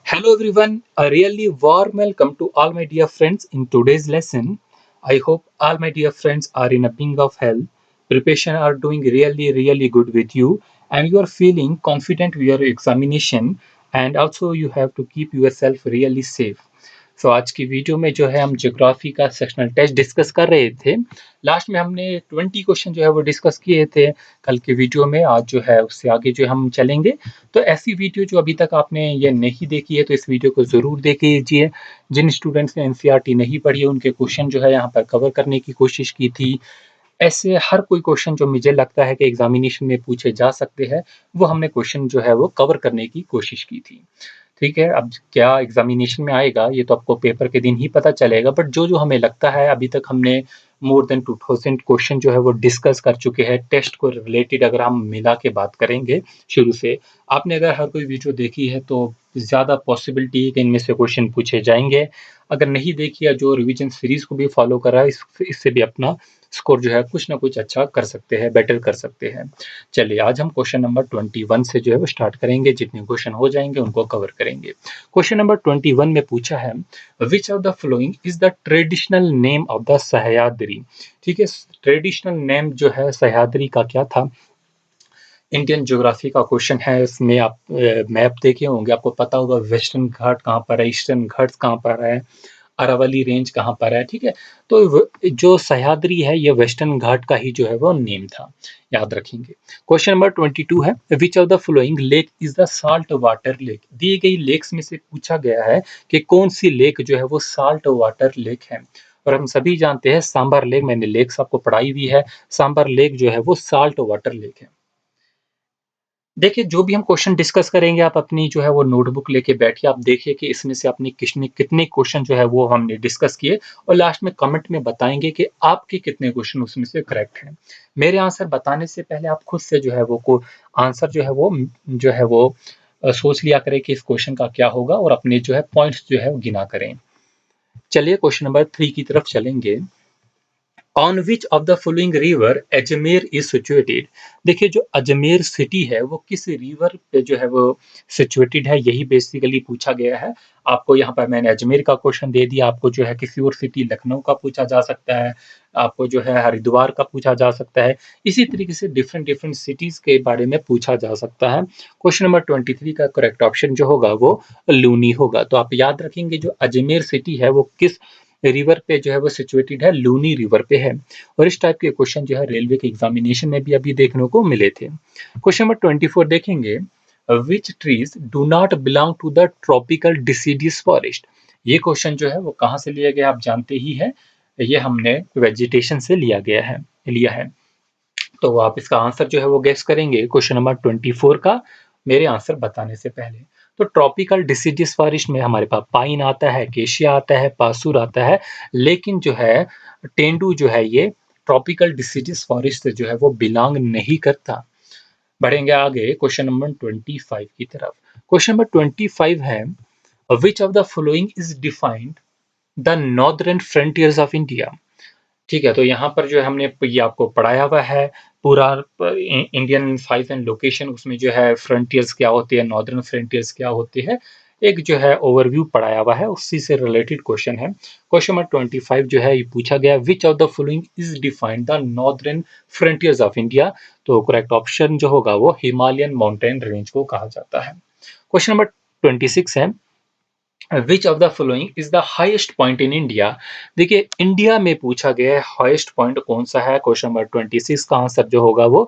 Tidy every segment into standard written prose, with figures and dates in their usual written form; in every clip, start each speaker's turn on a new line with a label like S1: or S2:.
S1: Hello everyone, a really warm welcome to all my dear friends in today's lesson. I hope all my dear friends are in a ping of health. Preparation are doing really good with you and you are feeling confident with your examination and also you have to keep yourself really safe. आज की video में जो है हम geography का sectional test discuss कर रहे थे। लास्ट में हमने 20 क्वेश्चन जो है वो डिस्कस किए थे कल के वीडियो में। आज जो है उससे आगे जो हम चलेंगे। तो ऐसी वीडियो जो अभी तक आपने ये नहीं देखी है तो इस वीडियो को ज़रूर देख लीजिए। जिन स्टूडेंट्स ने एनसीईआरटी नहीं पढ़ी है उनके क्वेश्चन जो है यहाँ पर कवर करने की कोशिश की थी। ऐसे हर कोई क्वेश्चन जो मुझे लगता है कि एग्जामिनेशन में पूछे जा सकते हैं वो हमने क्वेश्चन जो है वो कवर करने की कोशिश की थी। ठीक है, अब क्या एग्जामिनेशन में आएगा ये तो आपको पेपर के दिन ही पता चलेगा, बट जो हमें लगता है अभी तक हमने मोर देन 2000 क्वेश्चन जो है वो डिस्कस कर चुके हैं। टेस्ट को रिलेटेड अगर हम मिला के बात करेंगे शुरू से, आपने अगर हर कोई वीडियो देखी है तो ज़्यादा पॉसिबिलिटी है कि इनमें से क्वेश्चन पूछे जाएंगे। अगर नहीं देखी है, जो रिवीजन सीरीज को भी फॉलो कर रहा है इससे भी अपना स्कोर जो है कुछ ना कुछ अच्छा कर सकते हैं, बेटर कर सकते हैं। चलिए आज हम क्वेश्चन नंबर 21 से जो है वो स्टार्ट करेंगे। जितने क्वेश्चन हो जाएंगे उनको कवर करेंगे। क्वेश्चन नंबर 21 में पूछा है which of the following is the traditional name of the Sahyadri. ठीक है, ट्रेडिशनल नेम जो है सह्याद्री का क्या था। इंडियन ज्योग्राफी का क्वेश्चन है। इसमें आप मैप देखे होंगे, आपको पता होगा वेस्टर्न घाट कहाँ पर है, ईस्टर्न घाट कहाँ पर है, अरावली रेंज कहाँ पर है। ठीक है, तो जो सह्याद्री है ये वेस्टर्न घाट का ही जो है वो नेम था, याद रखेंगे। क्वेश्चन नंबर 22 है which of the following lake is the salt water lake. दी गई लेक्स में से पूछा गया है कि कौन सी लेक जो है वो साल्ट वाटर लेक है। और हम सभी जानते हैं सांबर लेक, मैंने लेक्स आपको पढ़ाई हुई है। सांबर लेक जो है वो साल्ट वाटर लेक है। देखिए, जो भी हम क्वेश्चन डिस्कस करेंगे आप अपनी जो है वो नोटबुक लेके बैठिए। आप देखिए कि इसमें से आपने कितने क्वेश्चन जो है वो हमने डिस्कस किए और लास्ट में कमेंट में बताएंगे कि आपके कितने क्वेश्चन उसमें से करेक्ट हैं। मेरे आंसर बताने से पहले आप खुद से जो है वो आंसर जो है वो सोच लिया करें कि इस क्वेश्चन का क्या होगा और अपने जो है पॉइंट्स जो है वो गिना करें। चलिए क्वेश्चन नंबर 3 की तरफ चलेंगे। On which of the following river Ajmer is situated. देखिए, जो अजमेर सिटी है वो किस रिवर पे जो है वो सिचुएटेड है, यही बेसिकली पूछा गया है। आपको यहाँ पर मैंने अजमेर का क्वेश्चन दे दिया। आपको जो है किसी और सिटी लखनऊ का पूछा जा सकता है, आपको जो है हरिद्वार का पूछा जा सकता है। इसी तरीके से डिफरेंट डिफरेंट सिटीज के बारे में पूछा जा सकता है। क्वेश्चन नंबर 23 का करेक्ट ऑप्शन जो होगा वो लूनी होगा। तो आप याद रखेंगे जो अजमेर सिटी है वो किस रिवर पे जो है वो सिचुएटेड है, लूनी रिवर पे है। और इस टाइप के क्वेश्चन जो है रेलवे के एग्जामिनेशन में भी अभी देखने को मिले थे। क्वेश्चन नंबर 24 देखेंगे which trees do not belong to the tropical deciduous forest. ये क्वेश्चन जो है वो कहाँ से लिया गया आप जानते ही है, ये हमने वेजिटेशन से लिया है। तो आप इसका आंसर जो है वो गेस करेंगे क्वेश्चन नंबर 24 का, मेरे आंसर बताने से पहले। तो ट्रॉपिकल डिसीडियस फॉरेस्ट में हमारे पास पाइन आता है, केशिया आता है, पासूर आता है, लेकिन जो है तेंदू जो है ये ट्रॉपिकल डिसीडियस फॉरेस्ट से जो है वो बिलोंग नहीं करता। बढ़ेंगे आगे क्वेश्चन नंबर 25 की तरफ। क्वेश्चन नंबर 25 है which of the following is defined the northern frontiers of India. ठीक है, तो यहाँ पर जो है हमने ये आपको पढ़ाया हुआ है पूरा इंडियन 5 एंड लोकेशन, उसमें जो है फ्रंटियर्स क्या होते हैं, नॉर्दर्न फ्रंटियर्स क्या होते हैं, एक जो है ओवरव्यू पढ़ाया हुआ है, उसी से रिलेटेड क्वेश्चन है। क्वेश्चन नंबर 25 जो है ये पूछा गया विच of the following is defined the northern frontiers of India. तो करेक्ट ऑप्शन जो होगा वो हिमालयन माउंटेन रेंज को कहा जाता है। क्वेश्चन नंबर 26 है which of the following is the highest point in India. देखिए, इंडिया में पूछा गया है हाईएस्ट पॉइंट कौन सा है। क्वेश्चन नंबर 26 का आंसर जो होगा वो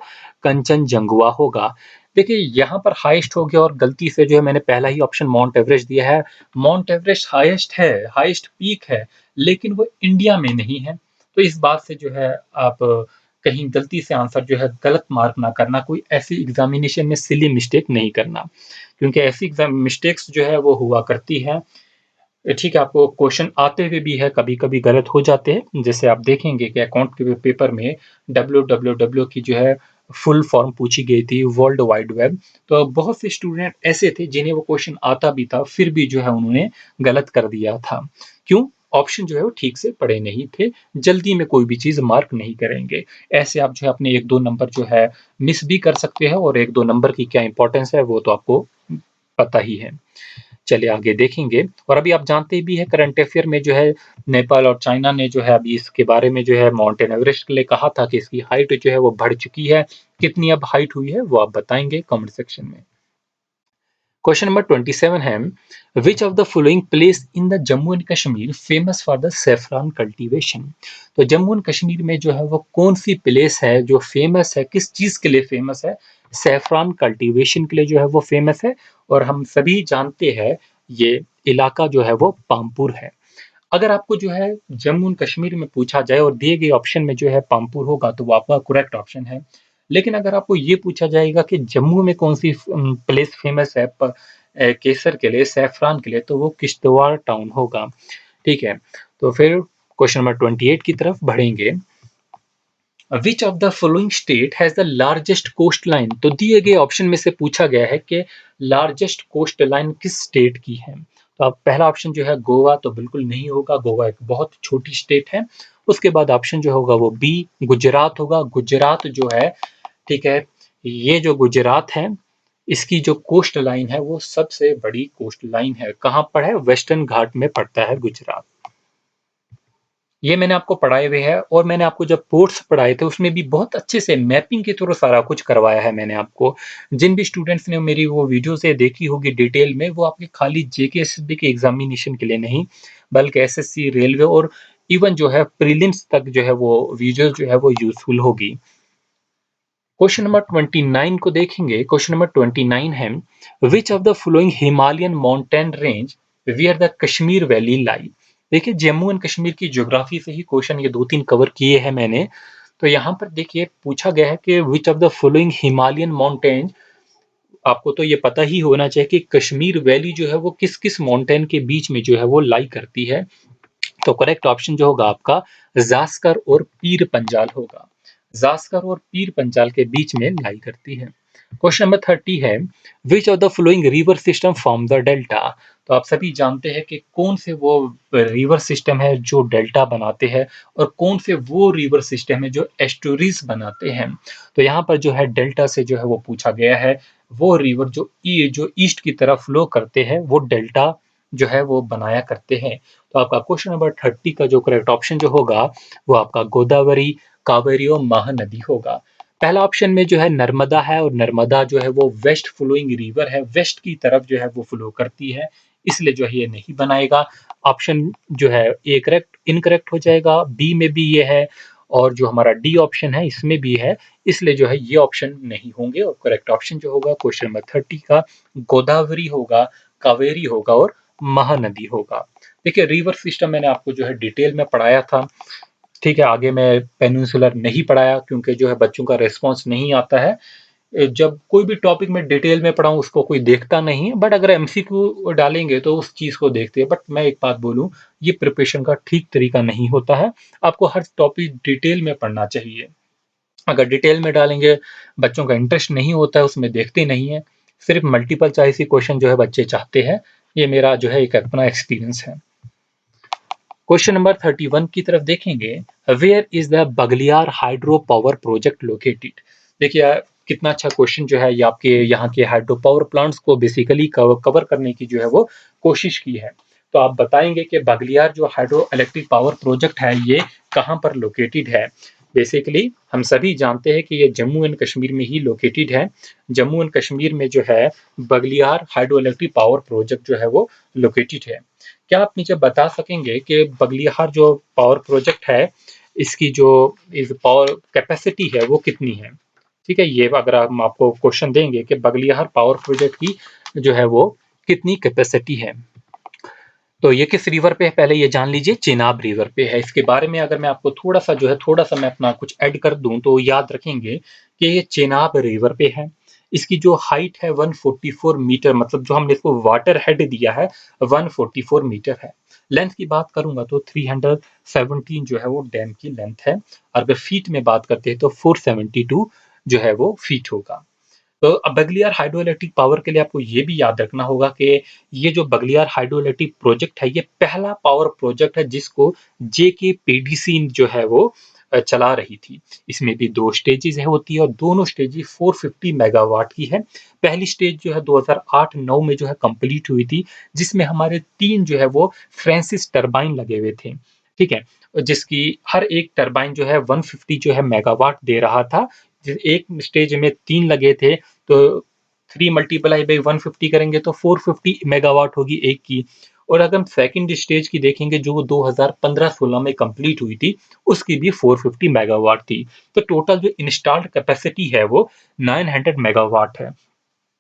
S1: कंचनजंगवा होगा। देखिए, यहाँ पर हाईएस्ट हो गया और गलती से जो है मैंने पहला ही ऑप्शन माउंट एवरेस्ट दिया है। माउंट एवरेस्ट हाईएस्ट है, हाईएस्ट पीक है, लेकिन वो इंडिया में नहीं है। तो इस बात से जो है आप कहीं गलती से आंसर जो है गलत मार्क ना करना, कोई ऐसी एग्जामिनेशन में सिली मिस्टेक नहीं करना, क्योंकि ऐसी एग्जाम मिस्टेक्स जो है वो हुआ करती है। ठीक है, आपको क्वेश्चन आते हुए भी है, कभी कभी गलत हो जाते हैं। जैसे आप देखेंगे कि अकाउंट के पेपर में www की जो है फुल फॉर्म पूछी गई थी, वर्ल्ड वाइड वेब। तो बहुत से स्टूडेंट ऐसे थे जिन्हें वो क्वेश्चन आता भी था, फिर भी जो है उन्होंने गलत कर दिया था। क्यों? ऑप्शन जो है वो ठीक से पढ़े नहीं थे, जल्दी में कोई भी चीज मार्क नहीं करेंगे। ऐसे आप जो है अपने एक दो नंबर जो है मिस भी कर सकते हैं, और एक दो नंबर की क्या इंपॉर्टेंस है वो तो आपको पता ही है। चलिए आगे देखेंगे। और अभी आप जानते भी हैं करंट अफेयर में जो है नेपाल और चाइना ने जो है अभी इसके बारे में जो है माउंटेन एवरेस्ट के लिए कहा था कि इसकी हाइट जो है वो बढ़ चुकी है। कितनी अब हाइट हुई है वो आप बताएंगे कमेंट सेक्शन में। क्वेश्चन नंबर 27 है, which of the following place in the Jammu and Kashmir famous for the saffron cultivation. तो जम्मू एंड कश्मीर में जो है वो कौन सी प्लेस है जो फेमस है, किस चीज के लिए फेमस है? सेफ्रॉन कल्टीवेशन के लिए जो है वो फेमस है। और हम सभी जानते हैं ये इलाका जो है वो पामपुर है। अगर आपको जो है जम्मू एंड कश्मीर में पूछा जाए और दिए गए ऑप्शन में जो है पामपुर होगा तो वो आपका करेक्ट ऑप्शन है। लेकिन अगर आपको ये पूछा जाएगा कि जम्मू में कौन सी प्लेस फेमस है केसर के लिए, सैफरान के लिए, तो वो किश्तवाड़ टाउन होगा। ठीक है, तो फिर क्वेश्चन नंबर 28 की तरफ बढ़ेंगे। Which of the following state has the largest coastline. तो दिए गए ऑप्शन में से पूछा गया है कि लार्जेस्ट कोस्ट लाइन किस स्टेट की है। तो अब पहला ऑप्शन जो है गोवा, तो बिल्कुल नहीं होगा, गोवा एक बहुत छोटी स्टेट है। उसके बाद ऑप्शन जो होगा वो बी गुजरात होगा। गुजरात जो है, ठीक है, ये जो गुजरात है इसकी जो कोस्ट लाइन है वो सबसे बड़ी कोस्ट लाइन है। कहाँ पर है? वेस्टर्न घाट में पड़ता है गुजरात। ये मैंने आपको पढ़ाए हुए हैं और मैंने आपको जब पोर्ट्स पढ़ाए थे उसमें भी बहुत अच्छे से मैपिंग के थ्रू सारा कुछ करवाया है मैंने आपको। जिन भी स्टूडेंट्स ने मेरी वो वीडियो से देखी होगी डिटेल में, वो आपके खाली जेके एसएसबी के एग्जामिनेशन के लिए नहीं बल्कि एसएससी, रेलवे और इवन जो है प्रीलिम्स तक जो है वो वीडियो जो है वो यूजफुल होगी। क्वेश्चन नंबर 29 को देखेंगे। क्वेश्चन नंबर 29 है, which of the following Himalayan mountain range where the Kashmir valley lie. देखिए जम्मू एंड कश्मीर की ज्योग्राफी से ही क्वेश्चन ये 2-3 कवर किए हैं मैंने। तो यहाँ पर देखिए पूछा गया है कि विच of the following Himalayan mountain, आपको तो ये पता ही होना चाहिए कि कश्मीर वैली जो है वो किस किस माउंटेन के बीच में जो है वो लाई करती है। तो करेक्ट ऑप्शन जो होगा आपका जास्कर और पीर पंजाल होगा। जास्कर और पीर पंजाल के बीच में लाई करती है। क्वेश्चन नंबर 30 है, which of the flowing river system form the delta. तो आप सभी जानते हैं कि कौन से वो रिवर सिस्टम है जो डेल्टा बनाते हैं और कौन से वो रिवर सिस्टम है जो एस्टोरीज बनाते हैं। तो यहाँ पर जो है डेल्टा से जो है वो पूछा गया है, वो रिवर जो ईस्ट की तरफ फ्लो करते हैं वो डेल्टा जो है वो बनाया करते हैं। तो आपका क्वेश्चन नंबर 30 का जो करेक्ट ऑप्शन जो होगा वो आपका गोदावरी, कावेरी और महानदी होगा। पहला ऑप्शन में जो है नर्मदा है और नर्मदा जो है वो वेस्ट फ्लोइंग रिवर है, वेस्ट की तरफ जो है वो फ्लो करती है, इसलिए जो है ये नहीं बनाएगा। ऑप्शन जो है ए करेक्ट इनकरेक्ट हो जाएगा, बी में भी ये है और जो हमारा डी ऑप्शन है इसमें भी है, इसलिए जो है ये ऑप्शन नहीं होंगे। और करेक्ट ऑप्शन जो होगा क्वेश्चन नंबर 30 का गोदावरी होगा, कावेरी होगा और महानदी होगा। देखिए रिवर सिस्टम मैंने आपको जो है डिटेल में पढ़ाया था। ठीक है, आगे मैं पेनिनसुलर नहीं पढ़ाया क्योंकि जो है बच्चों का रिस्पॉन्स नहीं आता है। जब कोई भी टॉपिक में डिटेल में पढ़ाऊं उसको कोई देखता नहीं है, बट अगर एमसीक्यू डालेंगे तो उस चीज को देखते हैं। बट मैं एक बात बोलूं, ये प्रिपरेशन का ठीक तरीका नहीं होता है। आपको हर टॉपिक डिटेल में पढ़ना चाहिए। अगर डिटेल में डालेंगे बच्चों का इंटरेस्ट नहीं होता है, उसमें देखते नहीं है, सिर्फ मल्टीपल चॉइस ही क्वेश्चन जो है बच्चे चाहते हैं। ये मेरा जो है एक अपना एक्सपीरियंस है। क्वेश्चन नंबर 31 की तरफ देखेंगे, where is the Baglihar hydro power project located. देखिए यार कितना अच्छा क्वेश्चन जो है ये आपके यहाँ के हाइड्रो पावर प्लांट्स को बेसिकली कवर करने की जो है वो कोशिश की है। तो आप बताएंगे कि बगलियार जो हाइड्रो इलेक्ट्रिक पावर प्रोजेक्ट है ये कहाँ पर लोकेटेड है। बेसिकली हम सभी जानते हैं कि ये जम्मू एंड कश्मीर में ही लोकेटेड है। जम्मू एंड कश्मीर में जो है Baglihar hydro electric power project जो है वो लोकेटेड है। क्या आप मुझे बता सकेंगे कि बगलियार जो पावर प्रोजेक्ट है इसकी जो इस पावर कैपेसिटी है वो कितनी है? ठीक है, ये अगर हम आपको क्वेश्चन देंगे कि बगलियार पावर प्रोजेक्ट की जो है वो कितनी कैपेसिटी है, तो ये किस रिवर पे है पहले ये जान लीजिए, चेनाब रिवर पे है। इसके बारे में अगर मैं आपको थोड़ा सा जो है थोड़ा सा मैं अपना कुछ ऐड कर दूं तो याद रखेंगे कि ये चेनाब रिवर पे है। इसकी जो हाइट है 144 मीटर, मतलब जो हमने इसको वाटर हेड दिया है 144 मीटर है। लेंथ की बात करूंगा तो 317 जो है वो डैम की लेंथ है। और अगर फीट में बात करते हैं तो 472 जो है वो फीट होगा। तो अब बगलियार हाइड्रो इलेक्ट्रिक पावर के लिए आपको ये भी याद रखना होगा कि ये जो बगलियार हाइड्रो इलेक्ट्रिक प्रोजेक्ट है ये पहला पावर प्रोजेक्ट है जिसको जेके पीडीसी जो है वो चला रही थी। इसमें भी 2 स्टेजेज़ है होती है और दोनों स्टेजेज़ 450 मेगावाट की है। पहली स्टेज जो है 2008-9 में जो है कंप्लीट हुई थी, जिसमें हमारे 3 जो है वो फ्रांसिस टरबाइन लगे हुए थे, ठीक है? जिसकी हर एक टरबाइन जो है 150 जो है मेगावाट दे रहा था। एक स्टेज में 3 लगे थे, तो 3 मल्टीप्लाई बाई 150 करेंगे तो 450 मेगावाट होगी एक की। और अगर हम सेकंड स्टेज की देखेंगे जो 2015-16 में कंप्लीट हुई थी, उसकी भी 450 मेगावाट थी। तो टोटल जो इंस्टॉल्ड कैपेसिटी है वो 900 मेगावाट है।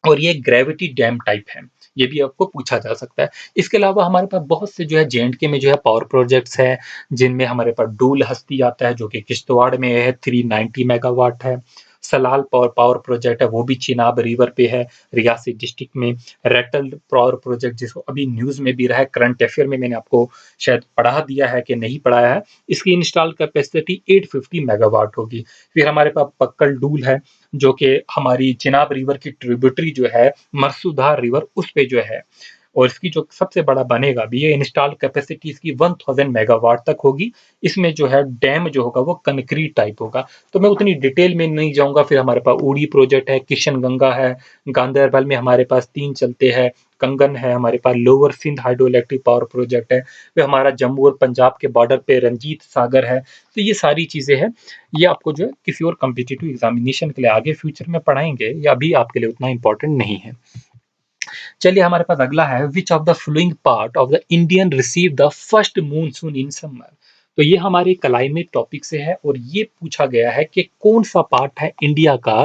S1: और ये ग्रेविटी डैम टाइप है, ये भी आपको पूछा जा सकता है। इसके अलावा हमारे पास बहुत से जो है जे-एंड-के में जो है पावर प्रोजेक्ट्स हैं, जिनमें हमारे पास डूल हस्ती आता है जो कि किश्तवाड़ में है, 390 मेगावाट है। सलाल पावर पावर प्रोजेक्ट है, वो भी चिनाब रिवर पे है, रियासी डिस्ट्रिक्ट में। रैटल पावर प्रोजेक्ट जिसको अभी न्यूज़ में भी रहा है, करंट अफेयर में मैंने आपको शायद पढ़ा दिया है कि नहीं पढ़ाया है, इसकी इंस्टॉल कैपेसिटी 850 मेगावाट होगी। फिर हमारे पास पक्कल डूल है, जो कि हमारी चिनाब रिवर की ट्रिब्यूटरी जो है मरसूधार रिवर उस पे जो है, और इसकी जो सबसे बड़ा बनेगा भी, ये इंस्टॉल कैपेसिटी इसकी 1000 मेगावाट तक होगी। इसमें जो है डैम जो होगा वो कंक्रीट टाइप होगा। तो मैं उतनी डिटेल में नहीं जाऊंगा। फिर हमारे पास उड़ी प्रोजेक्ट है, किशन गंगा है, गांधरबल में हमारे पास 3 चलते हैं, कंगन है, हमारे पास lower Sindh hydro electric power project है, फिर हमारा जम्मू और पंजाब के बॉर्डर पे रंजीत सागर है। तो ये सारी चीजें हैं, ये आपको जो है किसी और कॉम्पिटिटिव एग्जामिनेशन के लिए आगे फ्यूचर में पढ़ाएंगे, या अभी आपके लिए उतना इंपॉर्टेंट नहीं है। चलिए हमारे पास अगला है, which of the flowing part of the Indian receive the first monsoon in summer. तो ये हमारे क्लाइमेट टॉपिक से है और ये पूछा गया है कि कौन सा पार्ट है इंडिया का,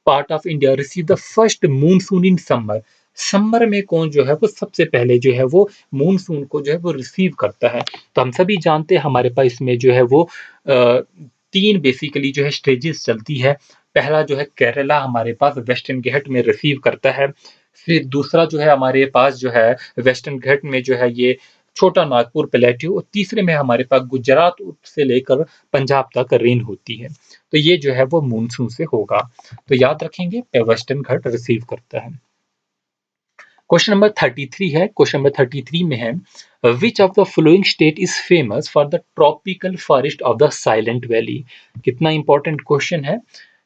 S1: part of India receive the first monsoon in summer. Summer में कौन जो है वो सबसे पहले जो है वो मूनसून को जो है वो रिसीव करता है। तो हम सभी जानते हैं हमारे पास इसमें जो है वो 3 बेसिकली जो है स्टेजेस चलती है। पहला जो है केरला हमारे पास वेस्टर्न घाट में रिसीव करता है। फिर दूसरा जो है हमारे पास जो है वेस्टर्न घाट में जो है ये छोटा नागपुर प्लेट्यू, और तीसरे में हमारे पास गुजरात से लेकर पंजाब तक रेन होती है। तो ये जो है वो मानसून से होगा। तो याद रखेंगे वेस्टर्न घाट रिसीव करता है। क्वेश्चन नंबर 33 है, क्वेश्चन नंबर 33 में है, which of the following state is famous for the tropical forest of the silent valley. कितना इंपॉर्टेंट क्वेश्चन है,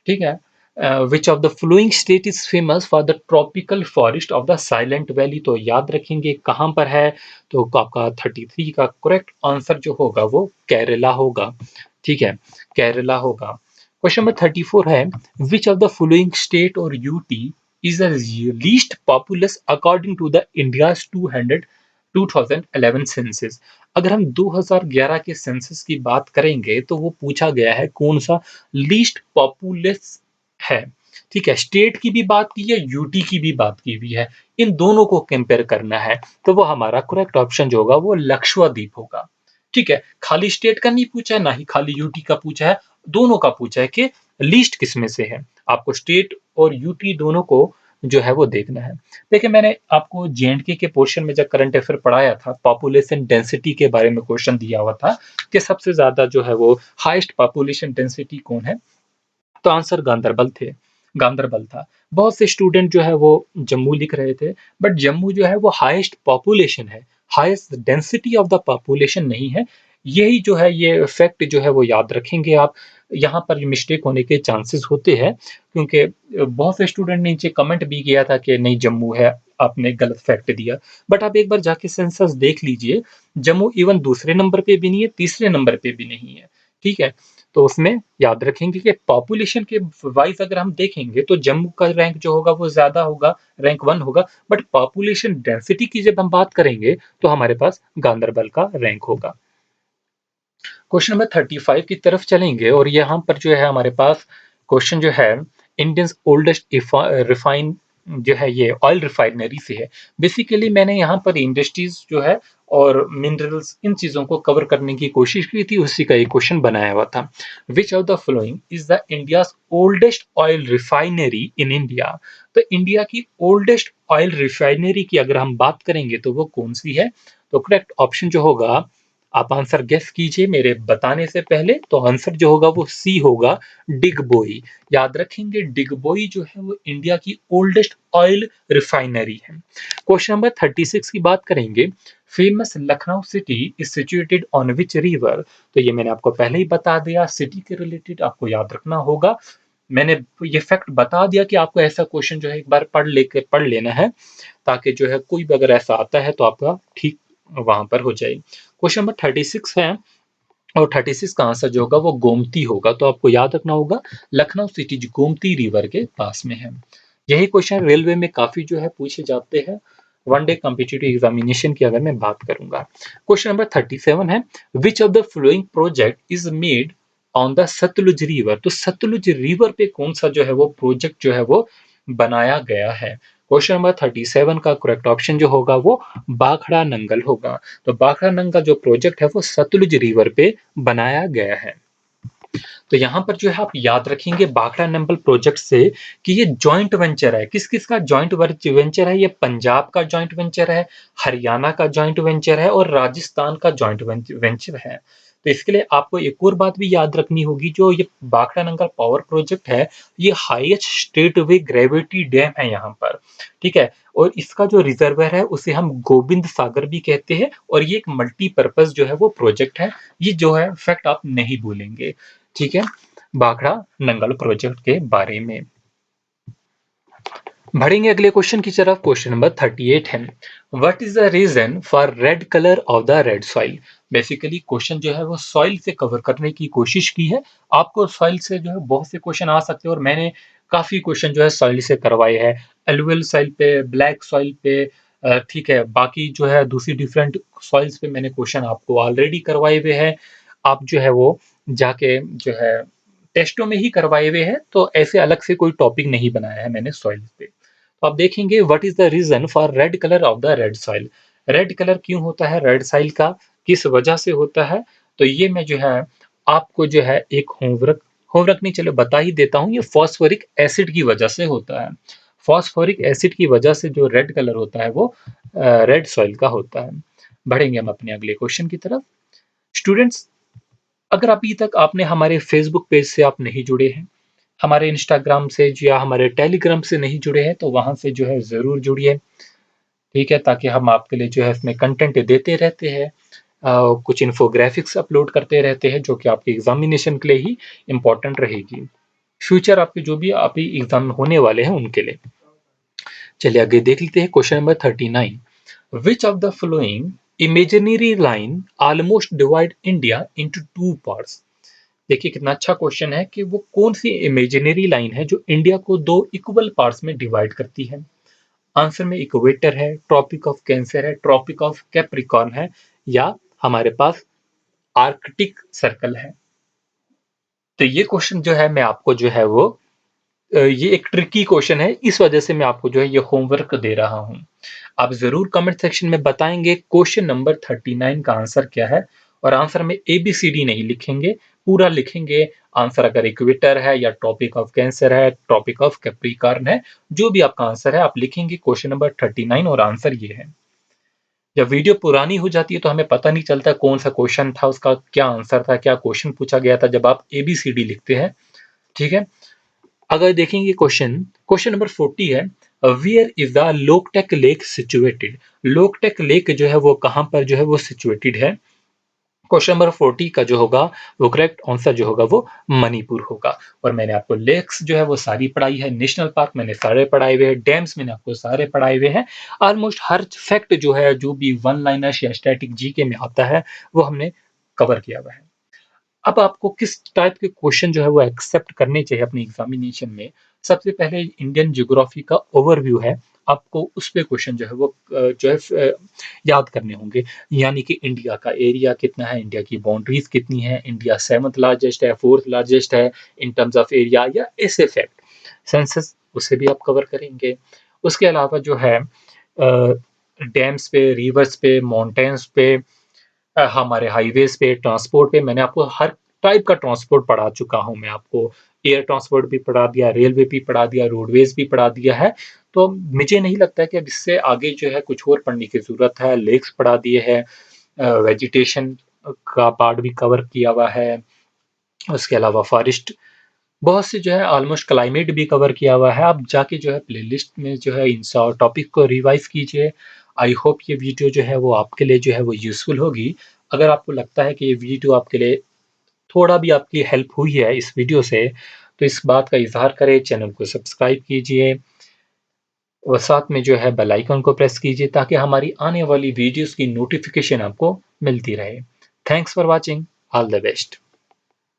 S1: ठीक है। Which of the flowing state is famous for the tropical forest of the silent valley. तो याद रखेंगे कहाँ पर है, तो आपका 33 का करेक्ट आंसर जो होगा वो केरला होगा, ठीक है, केरला होगा। क्वेश्चन नंबर 34 है, which of the following state और UT is the least populous according to the India's 2011 census। अगर हम 2011 के सेंसस की बात करेंगे तो वो पूछा गया है कौन सा लीस्ट पॉपुलस है, ठीक है। स्टेट की भी बात की है, यूटी की भी बात की हुई है, इन दोनों को कंपेयर करना है, तो वो हमारा करेक्ट ऑप्शन जो होगा वो लक्षद्वीप होगा, ठीक है। खाली स्टेट का नहीं पूछा है, ना ही खाली यूटी का पूछा है, दोनों का पूछा है कि लीस्ट किसमें से है। आपको स्टेट और यूटी दोनों को जो है वो देखना है। देखिए मैंने आपको जेएंडके के पोर्शन में जब करंट अफेयर पढ़ाया था, पॉपुलेशन डेंसिटी के बारे में क्वेश्चन दिया हुआ था कि सबसे ज्यादा जो है वो हाईएस्ट पॉपुलेशन डेंसिटी कौन है, तो आंसर गांधरबल थे, गांधरबल था। बहुत से स्टूडेंट जो है वो जम्मू लिख रहे थे, बट जम्मू जो है वो हाईएस्ट पॉपुलेशन है, highest density of the population नहीं है। यही जो है ये फैक्ट जो है वो याद रखेंगे आप। यहाँ पर मिस्टेक होने के चांसेस होते हैं, क्योंकि बहुत से स्टूडेंट ने नीचे कमेंट भी किया था कि नहीं जम्मू है, आपने गलत फैक्ट दिया। बट आप एक बार जाके सेंसस देख लीजिए, जम्मू इवन दूसरे नंबर पे भी नहीं है, तीसरे नंबर पे भी नहीं है, ठीक है। तो उसमें याद रखेंगे कि पॉपुलेशन के वाइज अगर हम देखेंगे तो जम्मू का रैंक जो होगा वो ज्यादा होगा, रैंक 1 होगा, बट पॉपुलेशन डेंसिटी की जब हम बात करेंगे तो हमारे पास गांधरबल का रैंक होगा। क्वेश्चन नंबर 35 की तरफ चलेंगे और यहाँ पर जो है हमारे पास क्वेश्चन जो है इंडियन ओल्डेस्ट रिफाइन जो है ये ऑयल रिफाइनरी से है। बेसिकली मैंने यहाँ पर इंडस्ट्रीज जो है और मिनरल्स इन चीजों को कवर करने की कोशिश की थी, उसी का एक क्वेश्चन बनाया हुआ था। विच of the following is the India's oldest oil refinery in India. तो इंडिया की ओल्डेस्ट ऑयल रिफाइनरी की अगर हम बात करेंगे तो वो कौन सी है, तो करेक्ट ऑप्शन जो होगा, आप आंसर गेस कीजिए मेरे बताने से पहले, तो आंसर जो होगा वो सी होगा, डिगबोई। याद रखेंगे डिगबोई जो है वो इंडिया की ओल्डेस्ट ऑयल रिफाइनरी है। क्वेश्चन नंबर 36 की बात करेंगे, famous Lucknow city is situated on which river. तो ये मैंने आपको पहले ही बता दिया, सिटी के रिलेटेड आपको याद रखना होगा। मैंने ये फैक्ट बता दिया कि आपको ऐसा क्वेश्चन जो है एक बार पढ़ लेना है, ताकि जो है कोई भी अगर ऐसा आता है तो आपका ठीक वहां पर हो जाए। क्वेश्चन नंबर 36 है, और 36 का आंसर जो होगा वो गोमती होगा। तो आपको याद रखना होगा लखनऊ सिटी जो गोमती रिवर के पास में है। यही क्वेश्चन रेलवे में काफी जो है पूछे जाते हैं, वन डे कॉम्पिटिटिव एग्जामिनेशन की अगर मैं बात करूंगा। क्वेश्चन नंबर 37 है, which of the following project is made on the Sutlej river. तो सतलुज रिवर पे कौन सा जो है वो प्रोजेक्ट जो है वो बनाया गया है। क्वेश्चन नंबर 37 का करेक्ट ऑप्शन जो होगा वो बाखड़ा नंगल होगा। तो बाखड़ा नंगल जो प्रोजेक्ट है वो सतलुज रिवर पे बनाया गया है। तो यहाँ पर जो है आप याद रखेंगे बाखड़ा नंगल प्रोजेक्ट से कि ये जॉइंट वेंचर है। किस किस का जॉइंट वेंचर है? ये पंजाब का जॉइंट वेंचर है, हरियाणा का जॉइंट वेंचर है और राजस्थान का जॉइंट वेंचर है। तो इसके लिए आपको एक और बात भी याद रखनी होगी, जो ये बाखड़ा नंगल पावर प्रोजेक्ट है, ये हाईएस्ट स्टेट वे ग्रेविटी डैम है यहाँ पर, ठीक है। और इसका जो रिजर्वर है उसे हम गोविंद सागर भी कहते हैं, और ये एक मल्टीपर्पज जो है वो प्रोजेक्ट है। ये जो है फैक्ट आप नहीं भूलेंगे, ठीक है, बाखड़ा नंगल प्रोजेक्ट के बारे में। बढ़ेंगे अगले क्वेश्चन की तरफ। क्वेश्चन नंबर 38 है, what is the reason for red colour of the red soil. Basically question जो है वो सॉइल से कवर करने की कोशिश की है। आपको सॉइल से जो है बहुत से क्वेश्चन आ सकते हैं, और मैंने काफी क्वेश्चन जो है सॉइल से करवाए हैं, एलुवियल सॉइल पे, ब्लैक सॉइल पे, ठीक है। बाकी जो है दूसरी डिफरेंट सॉइल्स पे मैंने क्वेश्चन आपको ऑलरेडी करवाए हुए हैं। आप जो है वो जाके जो है टेस्टों में ही करवाए हुए हैं, तो ऐसे अलग से कोई टॉपिक नहीं बनाया है मैंने सॉइल पे। तो आप देखेंगे what is the reason for red colour of the red soil. Red colour क्यों होता है रेड सॉइल का, किस वजह से होता है? तो ये मैं जो है आपको जो है एक होमवर्क होमवर्क नहीं, चलो बता ही देता हूँ। ये फॉस्फोरिक एसिड की वजह से होता है। फॉस्फोरिक एसिड की वजह से जो रेड कलर होता है वो रेड सॉइल का होता है। बढ़ेंगे हम अपने अगले क्वेश्चन की तरफ। स्टूडेंट्स, अगर अभी तक आपने हमारे फेसबुक पेज से आप नहीं जुड़े हैं, हमारे इंस्टाग्राम से या हमारे टेलीग्राम से नहीं जुड़े हैं, तो वहां से जो है जरूर जुड़िए, ठीक है, ताकि हम आपके लिए जो है इसमें कंटेंट देते रहते हैं। कुछ इन्फोग्राफिक्स अपलोड करते रहते हैं जो कि आपके एग्जामिनेशन के लिए ही इंपॉर्टेंट रहेगी, फ्यूचर आपके जो भी आप एग्जाम होने वाले हैं उनके लिए। चलिए आगे देख लेते हैं question number 39, which of the flowing imaginary line almost divide India into two parts. देखिए कितना अच्छा क्वेश्चन है कि वो कौन सी इमेजिनरी लाइन है जो इंडिया को दो इक्वल पार्ट्स में डिवाइड करती है। आंसर में इक्वेटर है, ट्रॉपिक ऑफ कैंसर है, ट्रॉपिक ऑफ कैप्रिकॉर्न है, या हमारे पास आर्कटिक सर्कल है। तो ये क्वेश्चन जो है मैं आपको जो है वो ये एक ट्रिकी क्वेश्चन है, इस वजह से मैं आपको जो है ये होमवर्क दे रहा हूं। आप जरूर कमेंट सेक्शन में बताएंगे क्वेश्चन नंबर 39 का आंसर क्या है, और आंसर में ABCD नहीं लिखेंगे, पूरा लिखेंगे। आंसर अगर इक्वेटर है या ट्रॉपिक ऑफ कैंसर है, ट्रॉपिक ऑफ कैप्रिकॉर्न है, जो भी आपका आंसर है आप लिखेंगे क्वेश्चन नंबर 39 और आंसर ये है। जब वीडियो पुरानी हो जाती है तो हमें पता नहीं चलता कौन सा क्वेश्चन था, उसका क्या आंसर था, क्या क्वेश्चन पूछा गया था, जब आप ABCD लिखते हैं, ठीक है। अगर देखेंगे क्वेश्चन क्वेश्चन नंबर 40 है, where is the Loktak lake situated. Loktak lake जो है वो कहां पर जो है वो सिचुएटेड है। क्वेश्चन नंबर 40 का जो होगा वो करेक्ट आंसर जो होगा वो मणिपुर होगा। और मैंने आपको लेक्स जो है वो सारी पढ़ाई है, नेशनल पार्क मैंने सारे पढ़ाए हुए हैं, डैम्स मैंने आपको सारे पढ़ाए हुए हैं। ऑलमोस्ट हर फैक्ट जो है जो भी वन लाइनर या स्टैटिक जीके में आता है वो हमने कवर किया हुआ है। अब आपको किस टाइप के क्वेश्चन जो है वो एक्सेप्ट करने चाहिए अपने एग्जामिनेशन में। सबसे पहले इंडियन ज्योग्राफी का ओवरव्यू है, आपको उस पे क्वेश्चन जो है वो जो है याद करने होंगे। यानी कि इंडिया का एरिया कितना है, इंडिया की बाउंड्रीज कितनी है, इंडिया 7th लार्जेस्ट है, 4th लार्जेस्ट है इन टर्म्स ऑफ एरिया, या ऐसे फैक्ट, सेंसस उसे भी आप कवर करेंगे। उसके अलावा जो है डैम्स पे, रिवर्स पे, माउंटेन्स पे, हमारे हाईवेज पे, ट्रांसपोर्ट पे, मैंने आपको हर टाइप का ट्रांसपोर्ट पढ़ा चुका हूं। मैं आपको एयर ट्रांसपोर्ट भी पढ़ा दिया, रेलवे भी पढ़ा दिया, रोडवेज भी पढ़ा दिया है। तो मुझे नहीं लगता कि अब इससे आगे जो है कुछ और पढ़ने की जरूरत है। लेक्स पढ़ा दिए हैं, वेजिटेशन का पार्ट भी कवर किया हुआ है, उसके अलावा फॉरेस्ट बहुत से जो है ऑलमोस्ट क्लाइमेट भी कवर किया हुआ है। आप जाके जो है प्लेलिस्ट में जो है इन टॉपिक को रिवाइज़ कीजिए। आई होप ये वीडियो जो है वो आपके लिए जो है वो यूज़फुल होगी। अगर आपको लगता है कि ये वीडियो आपके लिए थोड़ा भी आपकी हेल्प हुई है इस वीडियो से, तो इस बात का इज़हार करें, चैनल को सब्सक्राइब कीजिए और साथ में जो है बेल आइकन को प्रेस कीजिए ताकि हमारी आने वाली वीडियोज़ की नोटिफ़िकेशन आपको मिलती रहे। Thanks for watching. All the best.